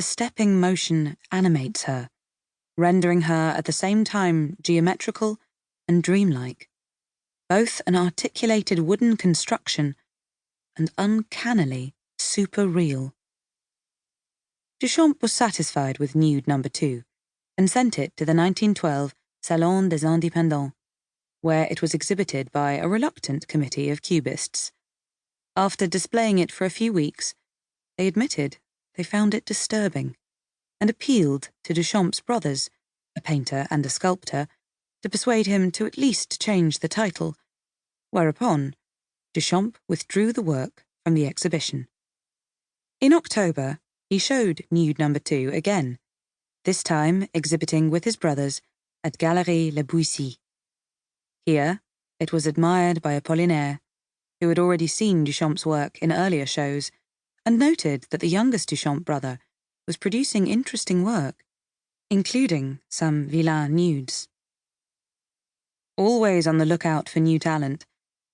the stepping motion animates her, rendering her at the same time geometrical and dreamlike, both an articulated wooden construction and uncannily super real. Duchamp was satisfied with Nude No. 2 and sent it to the 1912 Salon des Indépendants, where it was exhibited by a reluctant committee of cubists. After displaying it for a few weeks, they admitted they found it disturbing and appealed to Duchamp's brothers, a painter and a sculptor, to persuade him to at least change the title, whereupon Duchamp withdrew the work from the exhibition. In October, he showed Nude No. 2 again, this time exhibiting with his brothers at Galerie Le Buissy. Here, it was admired by Apollinaire, who had already seen Duchamp's work in earlier shows and noted that the youngest Duchamp brother was producing interesting work, including some vilain nudes. Always on the lookout for new talent,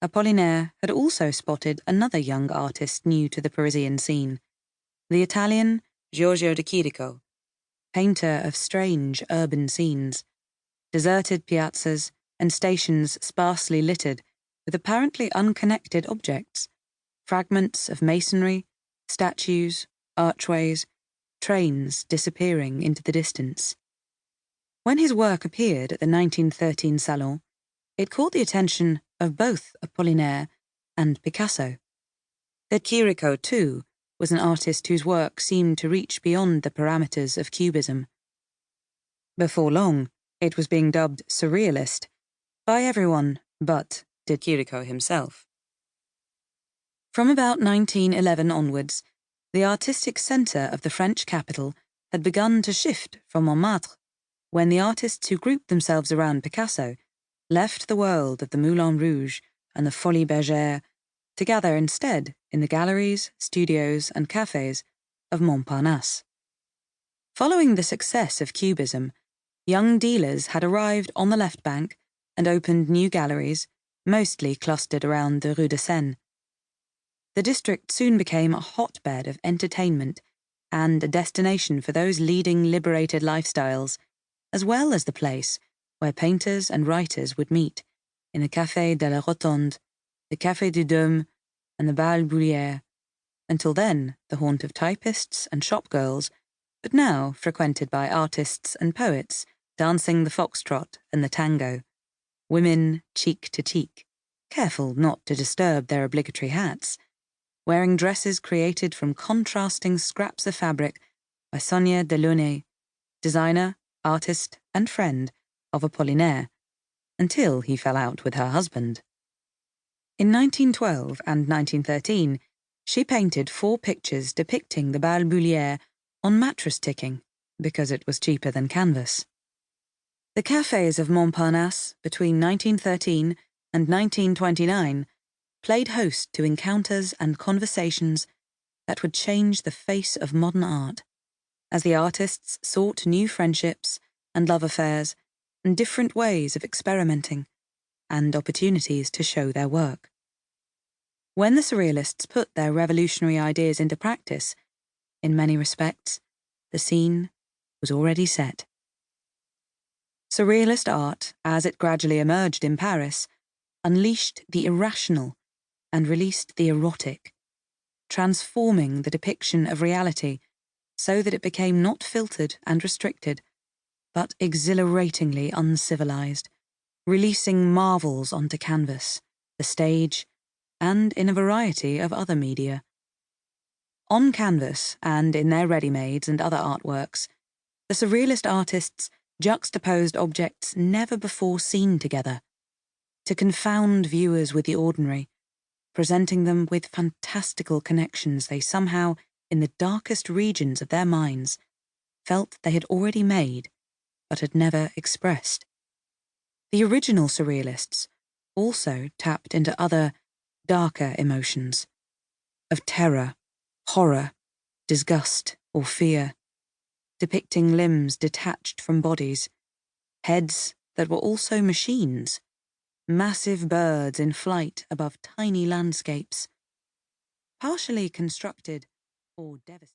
Apollinaire had also spotted another young artist new to the Parisian scene, the Italian Giorgio de Chirico, painter of strange urban scenes, deserted piazzas and stations sparsely littered with apparently unconnected objects, fragments of masonry, statues, archways, trains disappearing into the distance. When his work appeared at the 1913 Salon, it caught the attention of both Apollinaire and Picasso. De Chirico, too, was an artist whose work seemed to reach beyond the parameters of Cubism. Before long, it was being dubbed Surrealist by everyone but De Chirico himself. From about 1911 onwards, the artistic centre of the French capital had begun to shift from Montmartre, when the artists who grouped themselves around Picasso left the world of the Moulin Rouge and the Folies Bergère to gather instead in the galleries, studios, and cafés of Montparnasse. Following the success of Cubism, young dealers had arrived on the left bank and opened new galleries, mostly clustered around the Rue de Seine. The district soon became a hotbed of entertainment and a destination for those leading liberated lifestyles, as well as the place where painters and writers would meet in the Café de la Rotonde, the Café du Dôme, and the Bal Bullière, until then the haunt of typists and shopgirls, but now frequented by artists and poets dancing the foxtrot and the tango, women cheek to cheek, careful not to disturb their obligatory hats, wearing dresses created from contrasting scraps of fabric by Sonia Delaunay, designer, artist, and friend of Apollinaire, until he fell out with her husband. In 1912 and 1913, she painted 4 pictures depicting the Bal Bullière on mattress ticking, because it was cheaper than canvas. The cafés of Montparnasse between 1913 and 1929 played host to encounters and conversations that would change the face of modern art, as the artists sought new friendships and love affairs and different ways of experimenting, and opportunities to show their work. When the Surrealists put their revolutionary ideas into practice, in many respects, the scene was already set. Surrealist art, as it gradually emerged in Paris, unleashed the irrational and released the erotic, transforming the depiction of reality so that it became not filtered and restricted, but exhilaratingly uncivilized, releasing marvels onto canvas, the stage, and in a variety of other media. On canvas, and in their ready-mades and other artworks, the Surrealist artists juxtaposed objects never before seen together, to confound viewers with the ordinary, presenting them with fantastical connections they somehow, in the darkest regions of their minds, felt they had already made, but had never expressed. The original Surrealists also tapped into other, darker emotions, of terror, horror, disgust, or fear, depicting limbs detached from bodies, heads that were also machines, massive birds in flight above tiny landscapes, partially constructed or devastated.